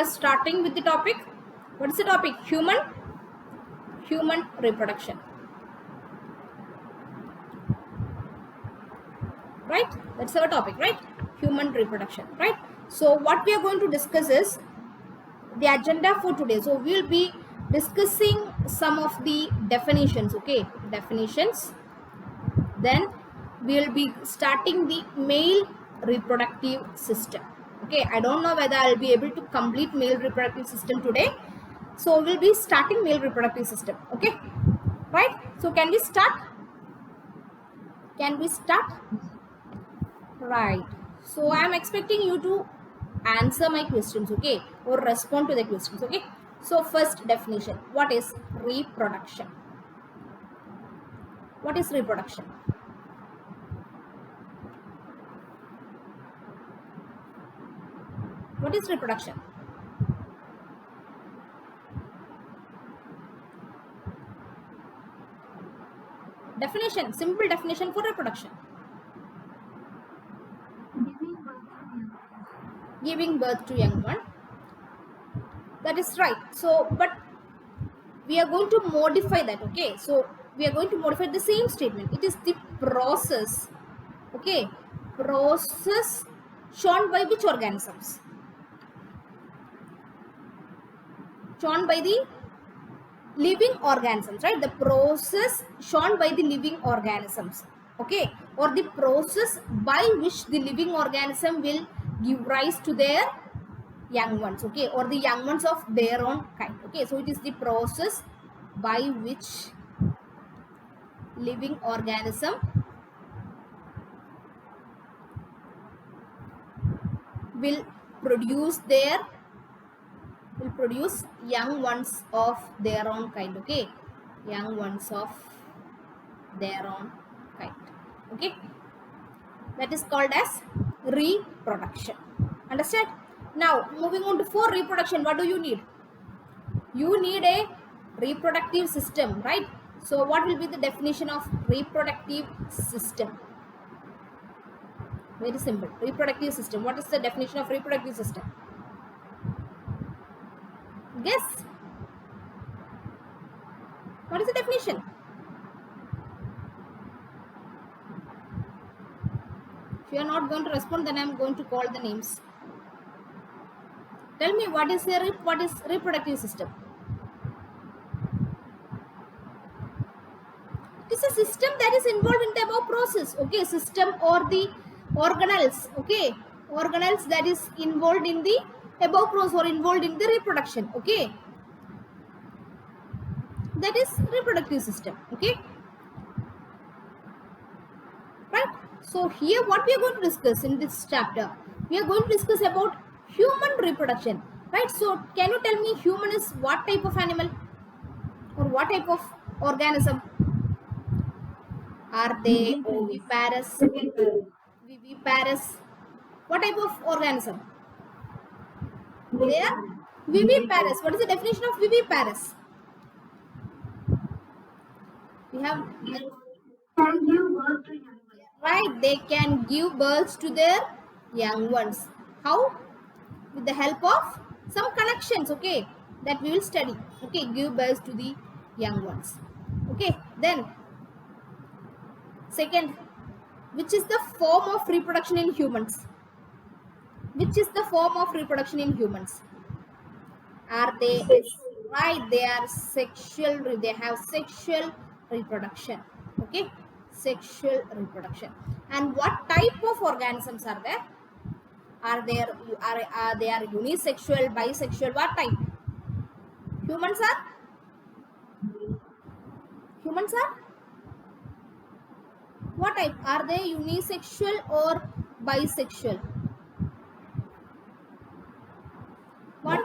are starting with the topic. What is the topic? Human reproduction. Right? That's our topic, right? Human reproduction, right? So what we are going to discuss is the agenda for today. So we will be discussing some of the definitions, okay? Definitions. Then we will be starting the male reproductive system. Okay, I don't know whether I'll be able to complete male reproductive system today. So we'll be starting male reproductive system. Okay, right? So can we start? Can we start? Right. So I am expecting you to answer my questions, okay, or respond to the questions, okay. So first definition, what is reproduction? What is reproduction? What is reproduction? Definition, simple definition for reproduction. Giving birth to young one. That is right. So, but we are going to modify that, okay. So we are going to modify the same statement. It is the process, okay, process shown by which organisms? Shown by the living organisms, right? The process shown by the living organisms, okay, or the process by which the living organism will give rise to their young ones, okay, or the young ones of their own kind, okay. So it is the process by which living organism will produce young ones of their own kind, okay, young ones of their own kind, okay. That is called as reproduction. Understand? Now moving on to for reproduction, what do you need? You need a reproductive system, right? So what will be the definition of reproductive system? Very simple. Reproductive system. What is the definition of reproductive system? Guess. What is the definition? If you are not going to respond, then I am going to call the names. Tell me, what is reproductive system? It is a system that is involved in the above process, okay. System or the organelles, okay, organelles that is involved in the above process or involved in the reproduction, okay. That is reproductive system, okay, right? So here what we are going to discuss in this chapter, we are going to discuss about human reproduction, right? So can you tell me, human is what type of animal or what type of organism? Are they oviparous? Viviparous? What type of organism? They are viviparous. What is the definition of viviparous? We have right. They can give birth to their young ones. How? With the help of some connections, okay, that we will study. Okay, give birth to the young ones. Okay, then second, which is the form of reproduction in humans? Which is the form of reproduction in humans? Are they right? They are sexual. They have sexual reproduction. Okay, sexual reproduction. And what type of organisms are there? Are they unisexual, bisexual? What type? Humans are. Humans are. What type? Are they unisexual or bisexual? What?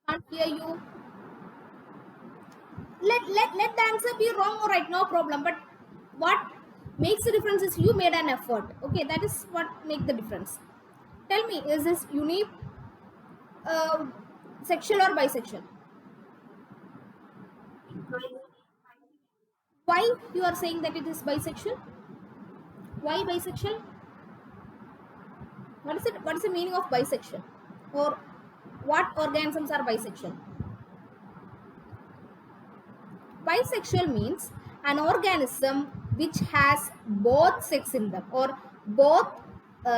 I can't hear you. Let the answer be wrong or right, no problem. But what makes the difference is you made an effort. Okay, that is what makes the difference. Tell me, is this sexual or bisexual? Why you are saying that it is bisexual? Why bisexual? What is it? What is the meaning of bisexual? Or what organisms are bisexual? Bisexual means an organism which has both sex in them, or both.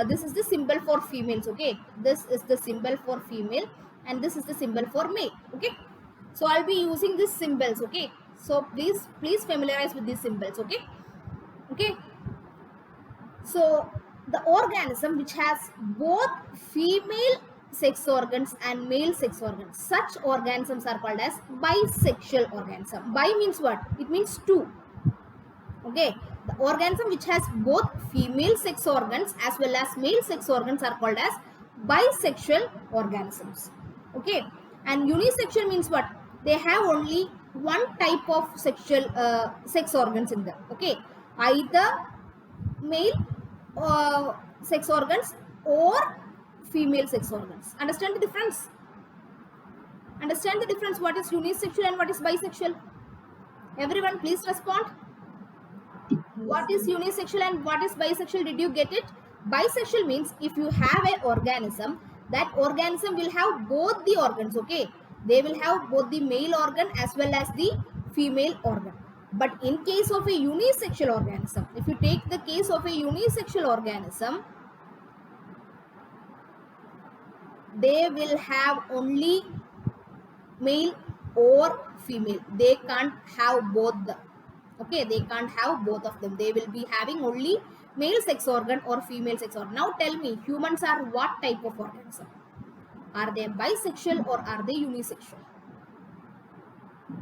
This is the symbol for females. Okay, this is the symbol for female, and this is the symbol for male. Okay, so I'll be using these symbols. Okay, so please familiarize with these symbols. Okay, okay. So the organism which has both female sex organs and male sex organs, such organisms are called as bisexual organism. Bi means what? It means two. Okay, the organism which has both female sex organs as well as male sex organs are called as bisexual organisms. Okay, and unisexual means what? They have only one type of sexual sex organs in them. Okay, either male sex organs or female sex organs. Understand the difference? Understand the difference? What is unisexual and what is bisexual? Everyone, please respond. What is unisexual and what is bisexual? Did you get it? Bisexual means if you have an organism, that organism will have both the organs. Okay, they will have both the male organ as well as the female organ. But in case of a unisexual organism, if you take the case of a unisexual organism, they will have only male or female. They can't have both the. Okay, they can't have both of them. They will be having only male sex organ or female sex organ. Now tell me, humans are what type of organism? Are they bisexual or are they unisexual?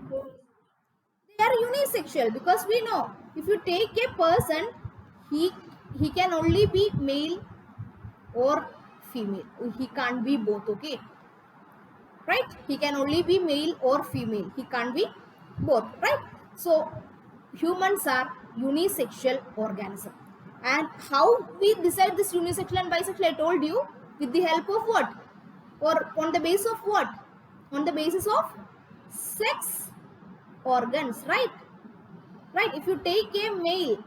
They are unisexual because we know if you take a person, he can only be male or female. He can't be both. Okay, right? He can only be male or female. He can't be both, right? So humans are unisexual organism. And how we decide this unisexual and bisexual? I told you, with the help of what? Or on the basis of what? On the basis of sex organs, right? Right. If you take a male,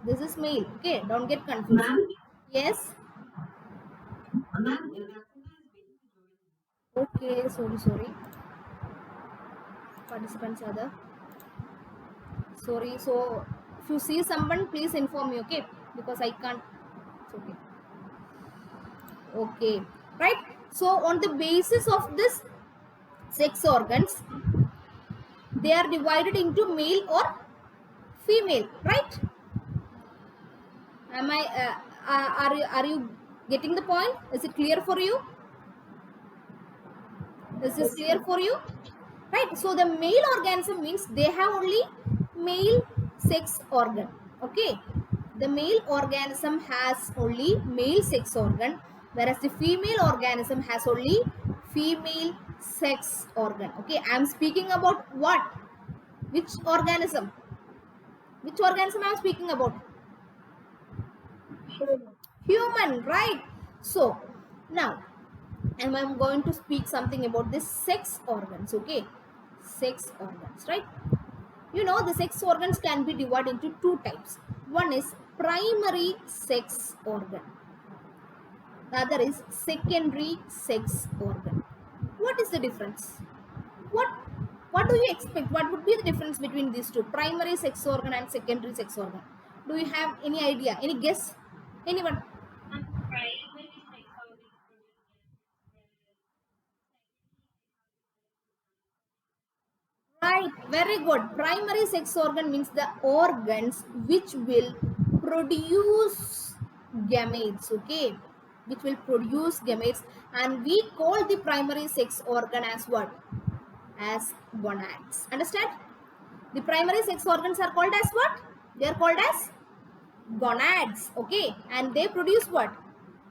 this is male. Okay, don't get confused. Yes. Okay, sorry. Participants are there. Sorry. So if you see someone, please inform me. Okay, because I can't. It's okay. Okay, right. So on the basis of this sex organs, they are divided into male or female, right? Am I? Are you getting the point? Is it clear for you? Is this clear for you? Right. So the male organism means they have only male sex organ. Okay. The male organism has only male sex organ, whereas the female organism has only female sex organ. Okay. I am speaking about what? Which organism? Which organism I am speaking about? Human, right? So now I'm going to speak something about this sex organs. Okay, sex organs, right? You know, the sex organs can be divided into two types. One is primary sex organ, the other is secondary sex organ. What is the difference? What do you expect? What would be the difference between these two, primary sex organ and secondary sex organ? Do you have any idea, any guess? Anyone? Right, very good. Primary sex organ means the organs which will produce gametes, okay? Which will produce gametes, and we call the primary sex organ as what? As gonads. Understand? The primary sex organs are called as what? They are called as gonads, okay? And they produce what?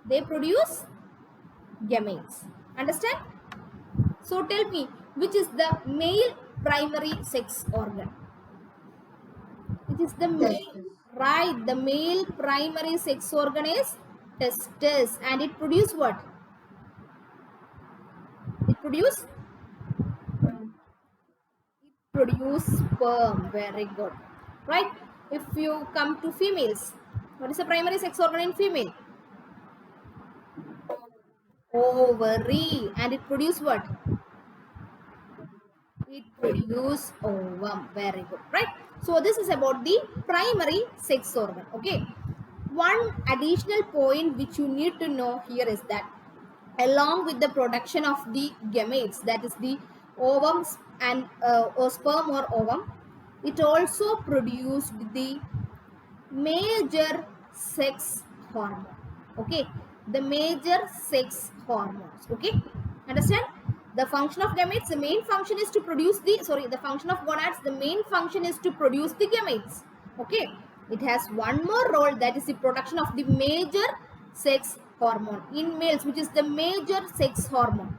They produce gametes. Understand? So tell me, which is the male primary sex organ? It is the male, right? The male primary sex organ is testis, and it produce what? It produce sperm. Very good, right? If you come to females, What is the primary sex organ in female? Ovary. And it produce what? It produce ovum. Very good, right? So this is about the primary sex organ. Okay. One additional point which you need to know here is that along with the production of the gametes, that is the ovums and or sperm or ovum, it also produced the major sex hormone. Okay, the major sex hormones. Okay, understand? The function of gametes, the main function is to produce the, the function of gonads, the main function is to produce the gametes. Okay, it has one more role, that is the production of the major sex hormone in males, which is the major sex hormone,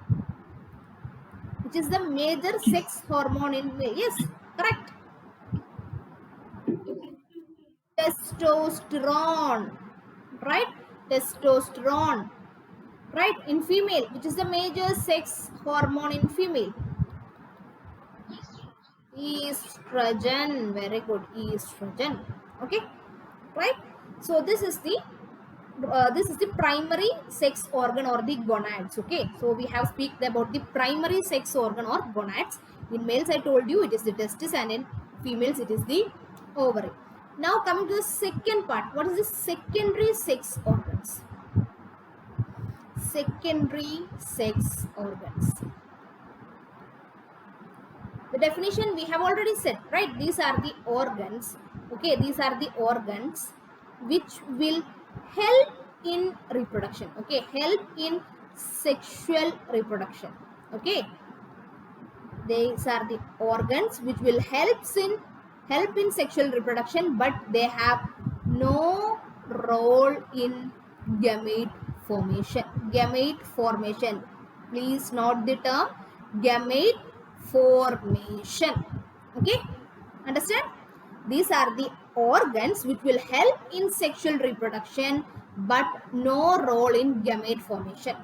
which is the major sex hormone in male. Yes, correct. Testosterone, right? Testosterone, right? In female, which is the major sex hormone in female? Estrogen. Very good, estrogen. Okay, right? So this is the primary sex organ or the gonads. Okay, so we have speak about the primary sex organ or gonads. In males, I told you it is the testis, and in females it is the ovary. Now coming to the second part, what is the secondary sex organs? Secondary sex organs, the definition we have already said, right? These are the organs. Okay, these are the organs which will help in reproduction. Okay, help in sexual reproduction. Okay, these are the organs which will help in sexual reproduction, but they have no role in gamete formation. Gamete formation, please note the term gamete formation. Okay, understand? These are the organs which will help in sexual reproduction but no role in gamete formation,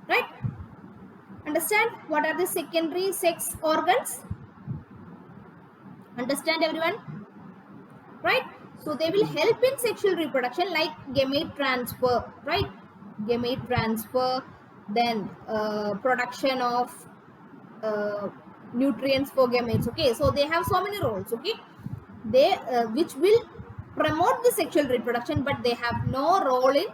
right? Understand what are the secondary sex organs? Understand everyone, right? So they will help in sexual reproduction like gamete transfer, right? Gamete transfer, then production of nutrients for gametes. Okay, so they have so many roles. Okay, they which will promote the sexual reproduction, but they have no role in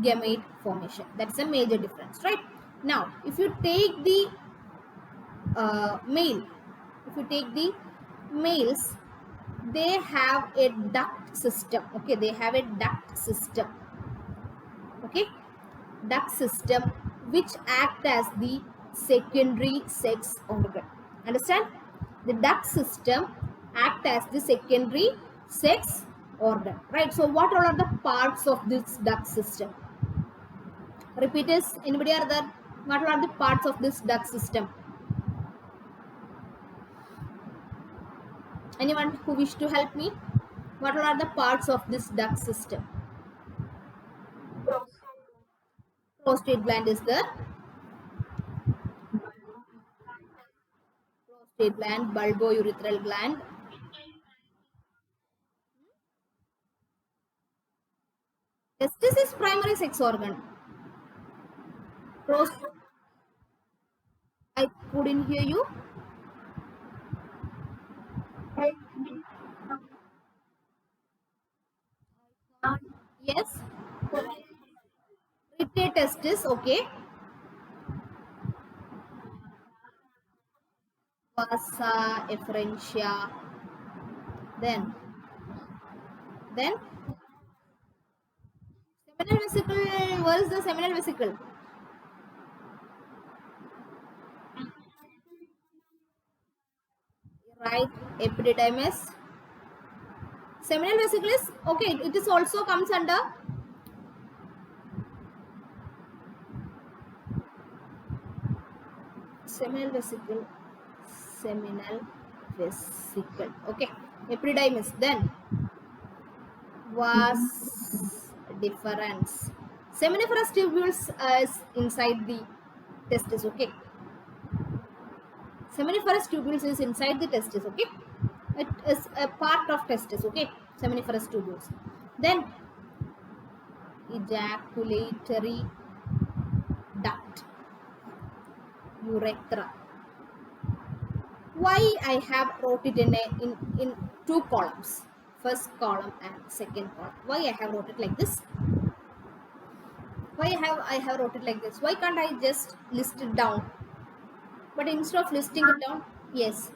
gamete formation. That's a major difference, right? Now if you take the male, if you take the males, they have a duct system. Okay, they have a duct system. Okay, duct system which act as the secondary sex organ. Understand? The duct system act as the secondary sex organ, right? So what all are the parts of this duct system? Repeaters, anybody are there? What all are the parts of this duct system? Anyone who wish to help me? What all are the parts of this duct system? Prostate gland is there. Prostate gland, bulbourethral gland. Testis is primary sex organ. Prostate. I couldn't hear you. Yes. Rete testis. Okay. Vasa, efferentia. Then seminal vesicle. Where is the seminal vesicle? Right. Epididymis. Seminal vesicle is okay. It is also comes under seminal vesicle. Seminal vesicle. Okay. Epididymis. Then vas deferens. Seminiferous tubules is inside the testis. Okay. Seminiferous tubules is inside the testis. Okay. It is a part of testis. Okay. Seminiferous tubules. Then ejaculatory duct, urethra. Why I have wrote it in two columns, first column and second column? Why I have wrote it like this? Why I have wrote it like this? Why can't I just list it down? But instead of listing it down, yes,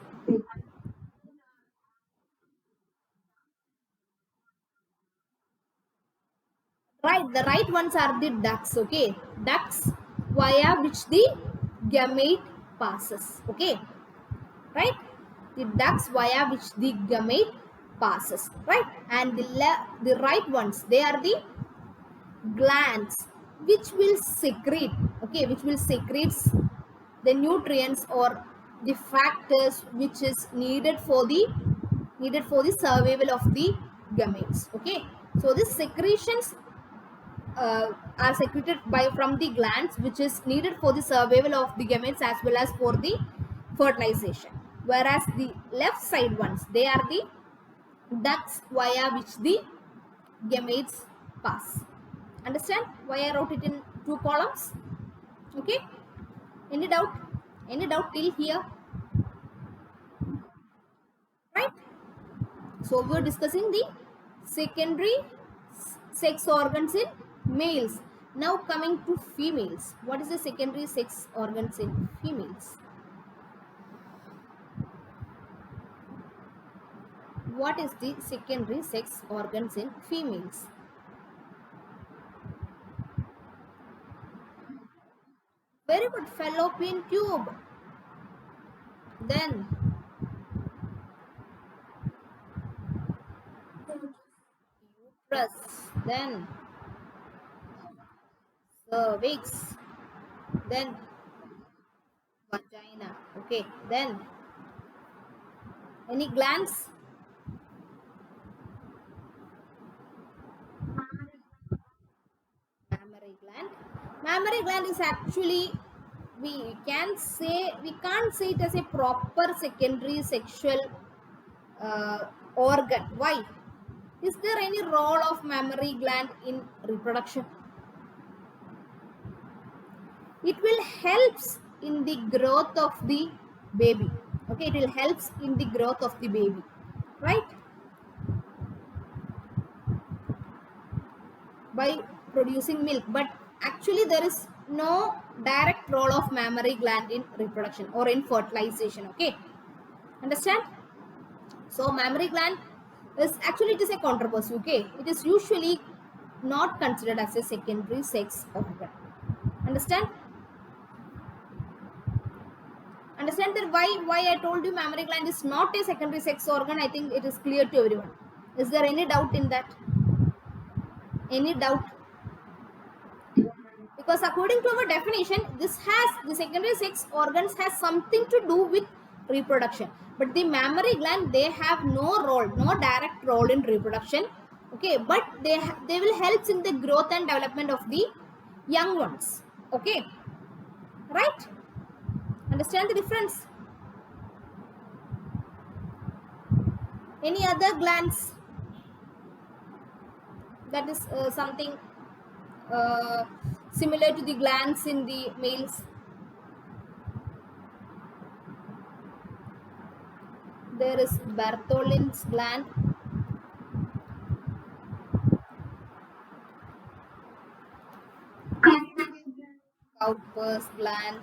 right. The right ones are the ducts. Okay, ducts via which the gamete passes. Okay, right. The ducts via which the gamete passes. Right, and the right ones, they are the glands which will secrete, okay, which will secrete the nutrients or the factors which is needed for the survival of the gametes. Okay, so these secretions are secreted by from the glands which is needed for the survival of the gametes as well as for the fertilization, whereas the left side ones, they are the ducts via which the gametes pass. Understand why I wrote it in two columns? Okay, any doubt? Any doubt till here? Right, so we are discussing the secondary sex organs in males. Now coming to females, what is the secondary sex organs in females? What is the secondary sex organs in females? Very good, fallopian tube, then uterus, then cervix, then vagina. Okay, then any glands? Mammary gland. Mammary gland is actually, we can't say it as a proper secondary sexual organ. Why? Is there any role of mammary gland in reproduction? It will helps in the growth of the baby. Okay, it will helps in the growth of the baby, right? By producing milk, but actually there is no direct role of mammary gland in reproduction or in fertilization. Okay, understand? So mammary gland is actually, it is a controversy. Okay, it is usually not considered as a secondary sex organ. Understand? Understand that why I told you mammary gland is not a secondary sex organ? I think it is clear to everyone. Is there any doubt in that? Any doubt? Because according to our definition, this has, the secondary sex organs has something to do with reproduction, but the mammary gland, they have no role, no direct role in reproduction. Okay, but they will help in the growth and development of the young ones. Okay, right? Understand the difference? Any other glands that is something uh, similar to the glands in the males? There is Bartholin's gland, Cowper's gland.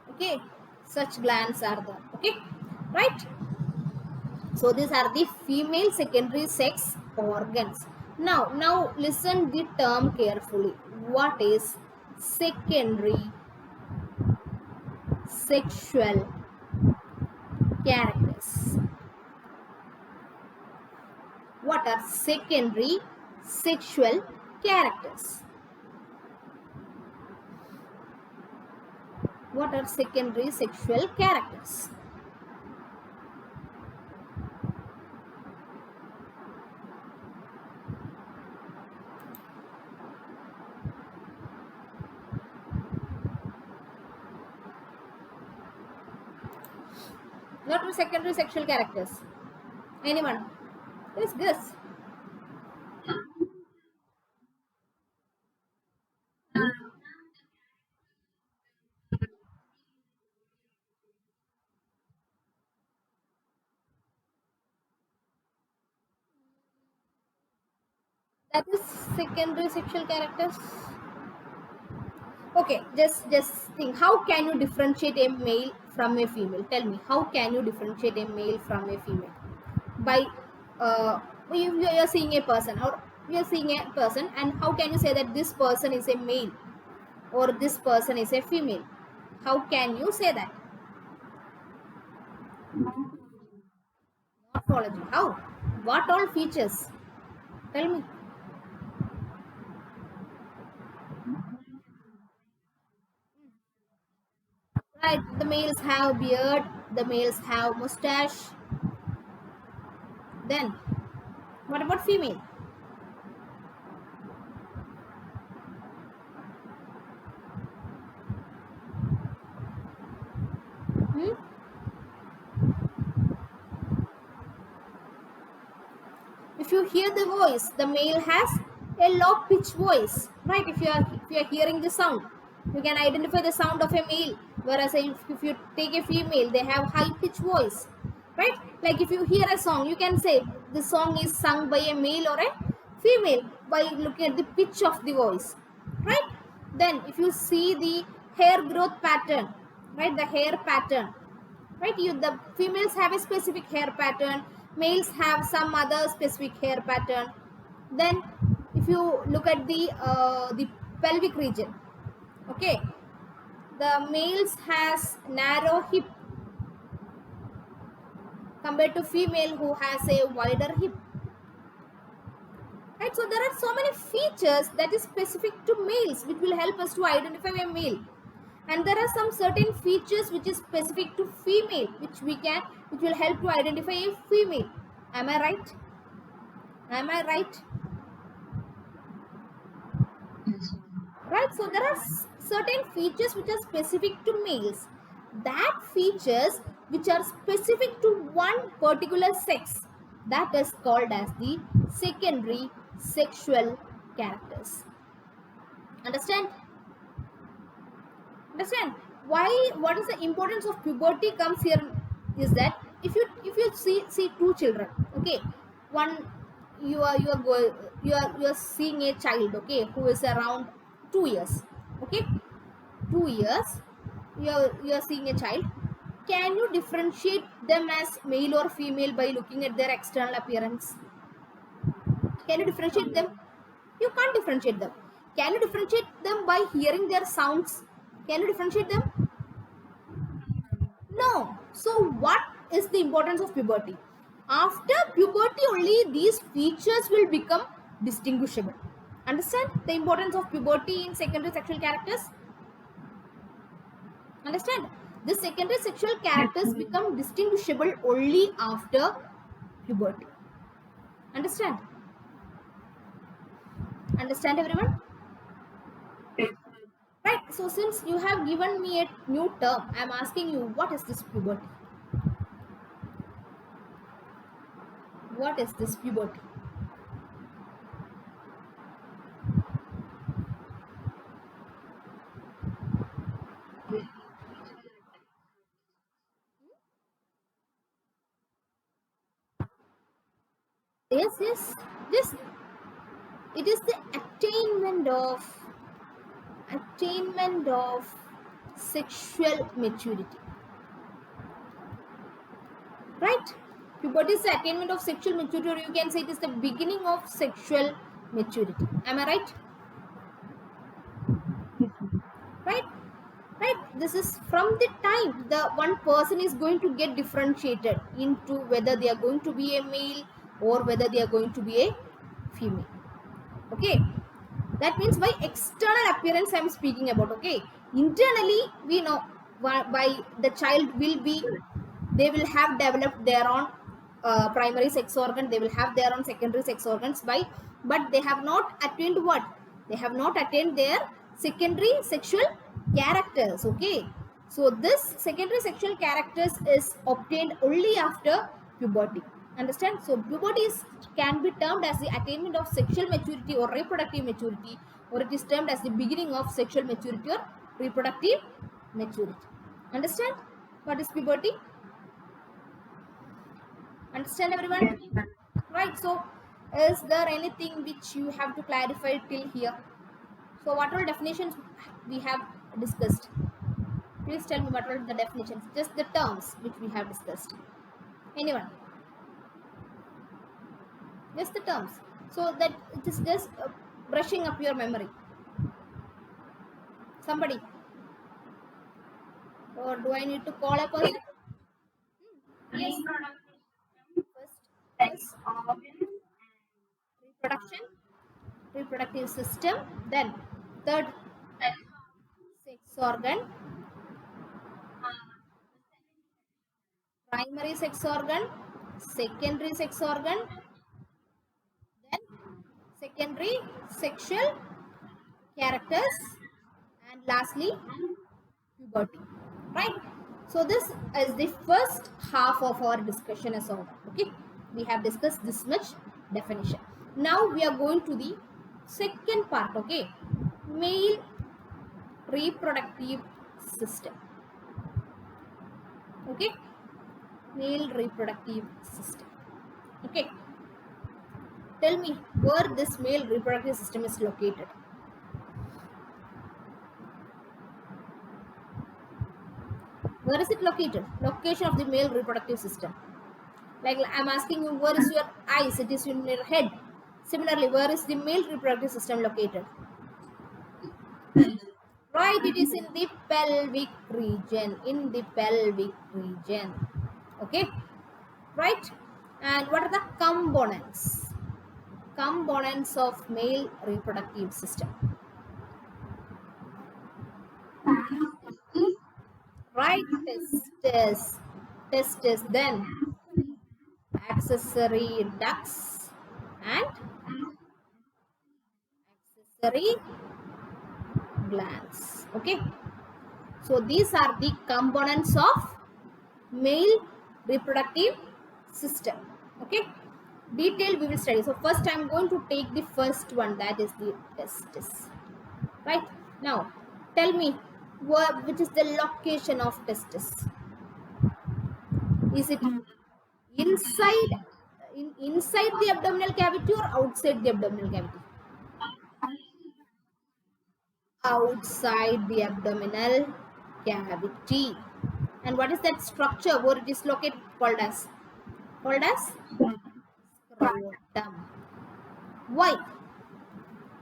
Okay, such glands are there. Okay, right? So these are the female secondary sex organs. Now listen the term carefully. What is secondary sexual characters? What are secondary sexual characters? What are secondary sexual characters? What are secondary sexual characters? Anyone? Yes, guess. That is secondary sexual characters. Okay, just think. How can you differentiate a male from a female? Tell me, how can you differentiate a male from a female? By uh, you're seeing a person, or you're seeing a person, and how can you say that this person is a male or this person is a female? How can you say that? Morphology. How? What all features? Tell me. Right, the males have beard, the males have mustache. Then, what about female? Hmm? If you hear the voice, the male has a low pitch voice, right? If you are hearing the sound, you can identify the sound of a male. Whereas if you take a female, they have high pitch voice, right? Like if you hear a song, you can say the song is sung by a male or a female by looking at the pitch of the voice, right? Then if you see the hair growth pattern, right? The hair pattern, right? The females have a specific hair pattern, males have some other specific hair pattern. Then if you look at the pelvic region, okay, the males has narrow hip compared to female who has a wider hip, right? So there are so many features that is specific to males which will help us to identify a male, and there are some certain features which is specific to female which will help to identify a female. Am I right? Am I right? Right. So there are certain features which are specific to males. That features which are specific to one particular sex, that is called as the secondary sexual characters. Understand? Understand? Why? What is the importance of puberty comes here is that if you see two children, okay, one, you are seeing a child, okay, who is around 2 years, okay, 2 years, you are seeing a child. Can you differentiate them as male or female by looking at their external appearance? Can you differentiate them? You can't differentiate them. Can you differentiate them by hearing their sounds? Can you differentiate them? No. So what is the importance of puberty? After puberty only these features will become distinguishable. Understand the importance of puberty in secondary sexual characters? Understand? The secondary sexual characters become distinguishable only after puberty. Understand? Understand everyone? Right. So since you have given me a new term, I am asking you, what is this puberty? What is this puberty? Yes, yes. Just it is the attainment of sexual maturity, right? Puberty is the attainment of sexual maturity, or you can say it is the beginning of sexual maturity. Am I right? Right, right. This is from the time the one person is going to get differentiated into whether they are going to be a male or whether they are going to be a female. Okay, that means by external appearance I am speaking about. Okay, internally we know by the child will be, they will have developed their own primary sex organ, they will have their own secondary sex organs by, but they have not attained what, they have not attained their secondary sexual characters. Okay, so this secondary sexual characters is obtained only after puberty. Understand? So puberty can be termed as the attainment of sexual maturity or reproductive maturity, or it is termed as the beginning of sexual maturity or reproductive maturity. Understand what is puberty? Understand everyone? Right. So Is there anything which you have to clarify till here? So what all definitions we have discussed? Please tell me what are the definitions, just the terms which we have discussed. Anyone? Just the terms. So that it is just brushing up your memory. Somebody? Or do I need to call a person? Yes. First is reproduction, reproductive system. Then third, sex organ, primary sex organ, secondary sex organ, then secondary sexual characters, and lastly puberty. Right? So this is the first half of our discussion as over. Okay, we have discussed this much definition. Now we are going to the second part. Okay, male reproductive system. Okay, male reproductive system. Okay, tell me where this male reproductive system is located. Where is it located? Location of the male reproductive system. Like I'm asking you, where is your eyes? It is in your head. Similarly, where is the male reproductive system located? Right, it is in the pelvic region. In the pelvic region. Okay, right. And what are the components? Components of male reproductive system. Right, testis, then accessory ducts and accessory glands. Okay, so these are the components of male reproductive system. Okay, detail we will study. So first I am going to take the first one, that is the testis. Right, now tell me which is the location of testis. Is it inside inside the abdominal cavity or outside the abdominal cavity? Outside the abdominal cavity. And what is that structure where it is located called as? Called as scrotum. Why?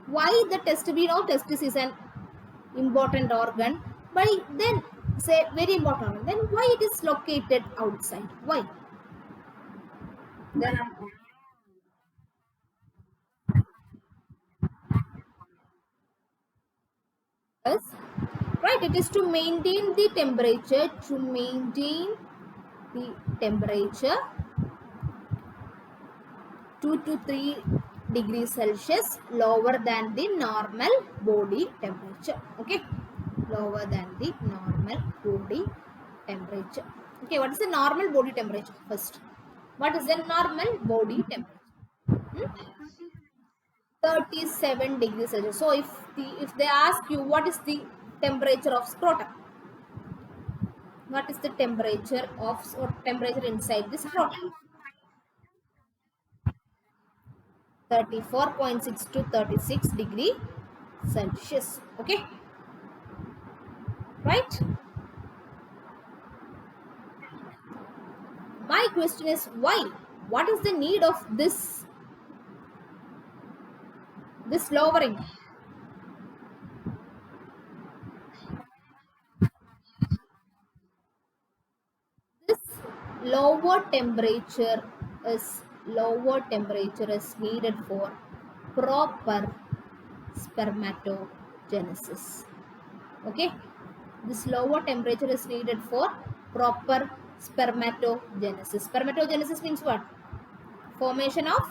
Why the testis? We know testis is an important organ, but then say very important organ. Then why it is located outside? Why? Then yes, right. It is to maintain the temperature. To maintain the temperature 2 to 3 degrees Celsius lower than the normal body temperature. Okay, lower than the normal body temperature. Okay, what is the normal body temperature first? What is the normal body temperature? 37 degrees Celsius. So if they ask you what is the temperature of scrotum, what is the temperature of or temperature inside the scrotum? 34.6 to 36 degree Celsius. Okay, right? My question is why? What is the need of this lowering? This lower temperature is needed for proper spermatogenesis. Okay, this lower temperature is needed for proper spermatogenesis. Spermatogenesis means what? Formation of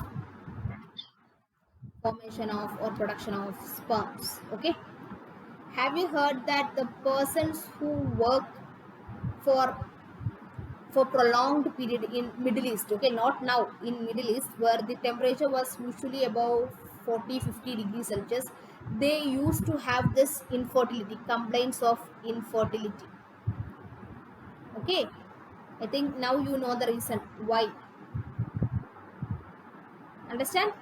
or production of sperms. Okay, have you heard that the persons who work for prolonged period in Middle East, okay, not now, in Middle East where the temperature was usually above 40-50 degrees Celsius, they used to have this infertility, complaints of infertility. Okay, I think now you know the reason why. Understand?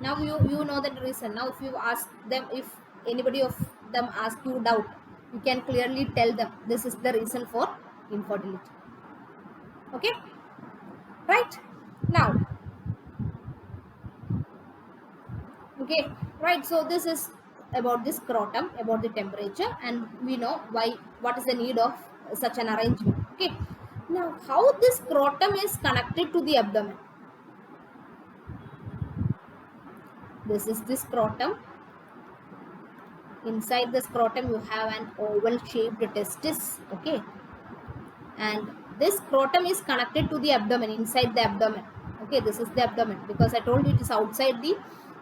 Now you know the reason. Now if you ask them, if anybody of them ask you doubt, you can clearly tell them this is the reason for infertility. Okay, right? Now, okay, right, so this is about this scrotum, about the temperature, and we know why, what is the need of such an arrangement. Okay, now how this scrotum is connected to the abdomen. This is the scrotum. Inside the scrotum you have an oval shaped testis. Okay, and this scrotum is connected to the abdomen, inside the abdomen. Okay, this is the abdomen, because I told you it is outside the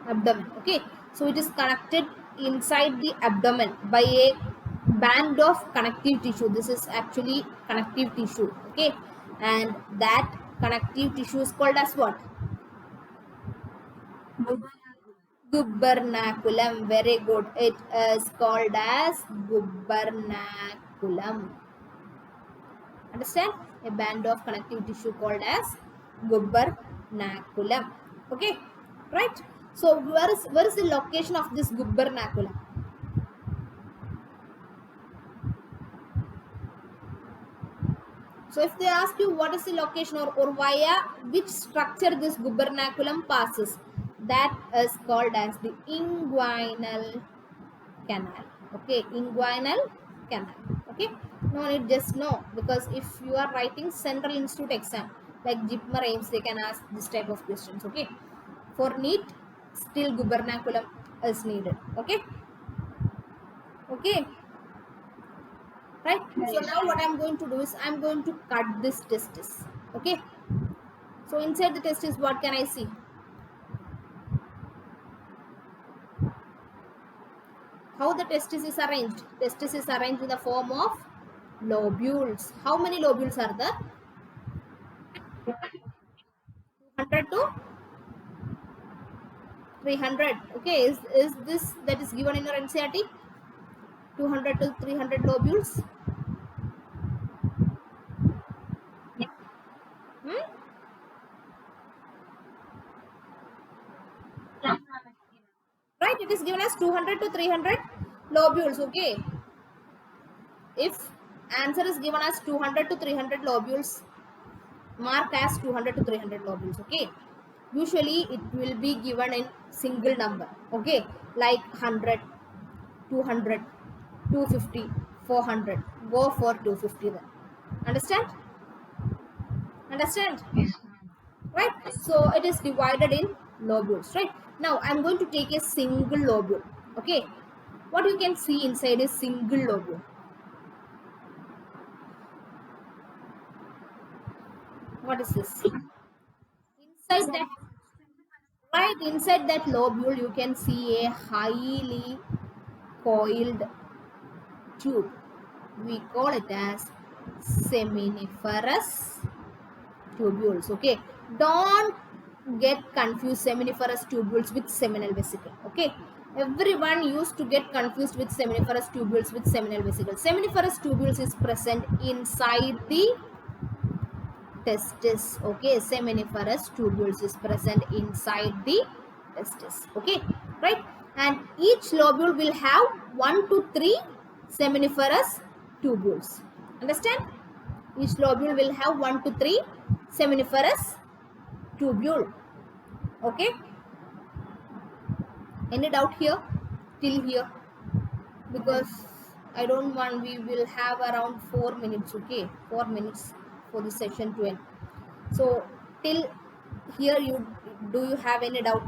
abdomen. Okay, so it is connected inside the abdomen by a band of connective tissue. This is actually connective tissue. Okay, and that connective tissue is called as what? Gubernaculum. Very good, it is called as gubernaculum. Understand? A band of connective tissue called as gubernaculum. Okay, right? So where is the location of this gubernaculum? So if they ask you what is the location, or via which structure this gubernaculum passes, that is called as the inguinal canal. Okay, inguinal canal. Okay, no need just know, because if you are writing Central Institute exam like JIPMER AIMS, they can ask this type of questions. Okay, for NEET still gubernaculum is needed. Okay, okay, right? So now what I'm going to do is I'm going to cut this testis. Okay, so inside the testis what can I see? How the testis is arranged? Testis is arranged in the form of lobules. How many lobules are there? 200 to 300. Okay, is this that is given in your NCERT? 200 to 300 lobules. Hmm? Right, it is given as 200 to 300 lobules. Okay, if answer is given as 200 to 300 lobules, mark as 200 to 300 lobules. Okay, usually it will be given in single number. Okay, like 100, 200, 250, 400. Go for 250 then. Understand? Understand? Right? So it is divided in lobules. Right? Now I'm going to take a single lobule. Okay, what you can see inside a single lobule? What is this? Inside that, right inside that lobule, you can see a highly coiled tube. We call it as seminiferous tubules. Okay, don't get confused seminiferous tubules with seminal vesicle. Okay, everyone used to get confused with seminiferous tubules with seminal vesicle. Seminiferous tubules is present inside the testis. Okay, seminiferous tubules is present inside the testis. Okay, right, and each lobule will have 1 to 3 seminiferous tubules. Understand? Each lobule will have 1 to 3 seminiferous tubule. Okay, any doubt here till here? Because I don't want, we will have around 4 minutes. Okay, 4 minutes for the session to end. So till here, do you have any doubt?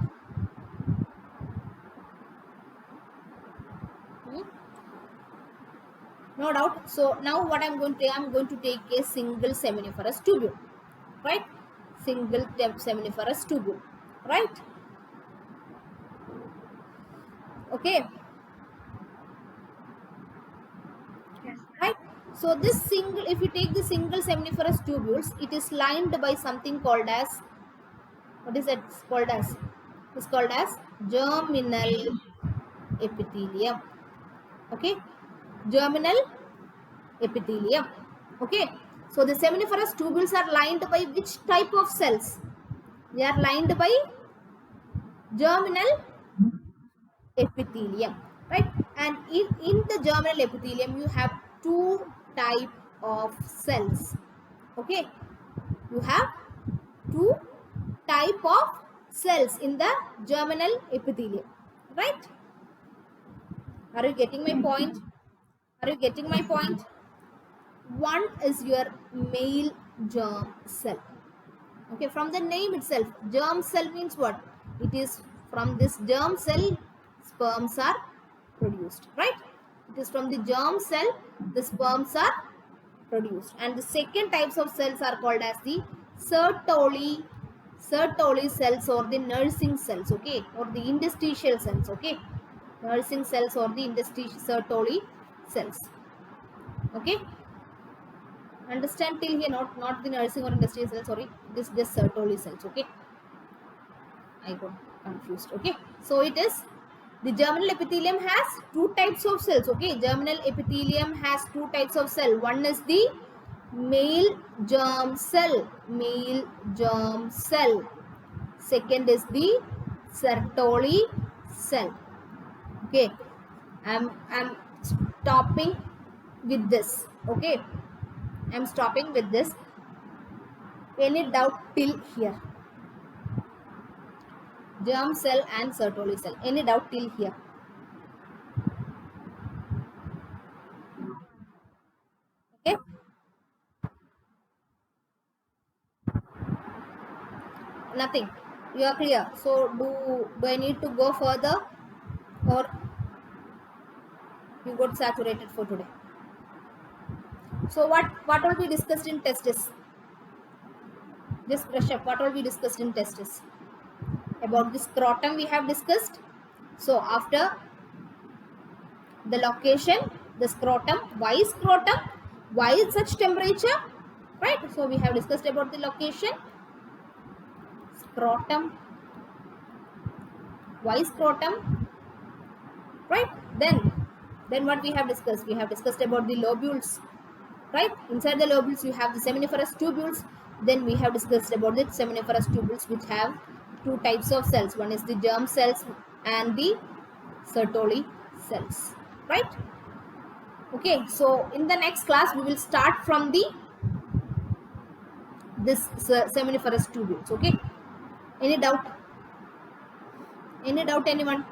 No doubt. So now what I'm going to do, I'm going to take a single seminiferous tubule. Right, single seminiferous tubule. Right, okay, right. So this single, if you take the single seminiferous tubules, it is lined by something called as, what is it called as? It's called as germinal epithelium. Okay, germinal epithelium. Okay, so the seminiferous tubules are lined by which type of cells? They are lined by germinal epithelium, right? And in the germinal epithelium you have two type of cells. Okay, you have two type of cells in the germinal epithelium, right? Are you getting my point? Are you getting my point? One is your male germ cell. Okay, from the name itself, germ cell means what? It is from this germ cell sperms are produced, right? It is from the germ cell the sperms are produced. And the second types of cells are called as the Sertoli cells or the nursing cells, okay, or the interstitial cells, okay, nursing cells or the interstitial Sertoli cells, okay. Understand till here? Not the nursing or interstitial cells. Sorry, this just Sertoli cells. Okay, I got confused. Okay, so it is the germinal epithelium has two types of cells. Okay, germinal epithelium has two types of cell. One is the male germ cell. Male germ cell. Second is the Sertoli cell. Okay, I'm stopping with this. Okay, I'm stopping with this. Any doubt till here? Germ cell and Sertoli cell. Any doubt till here? Okay. Nothing. You are clear. So do I need to go further, or you got saturated for today? So what will be discussed in testis? Just brush up. What will be discussed in testis? About the scrotum we have discussed. So after the location, the scrotum. Why scrotum? Why is such temperature? Right. So we have discussed about the location, scrotum. Why scrotum? Right. Then what we have discussed? We have discussed about the lobules. Right. Inside the lobules you have the seminiferous tubules. Then we have discussed about the seminiferous tubules which have two types of cells. One is the germ cells and the Sertoli cells. Right. Okay. So in the next class we will start from the this seminiferous tubules. Okay. Any doubt? Any doubt, anyone?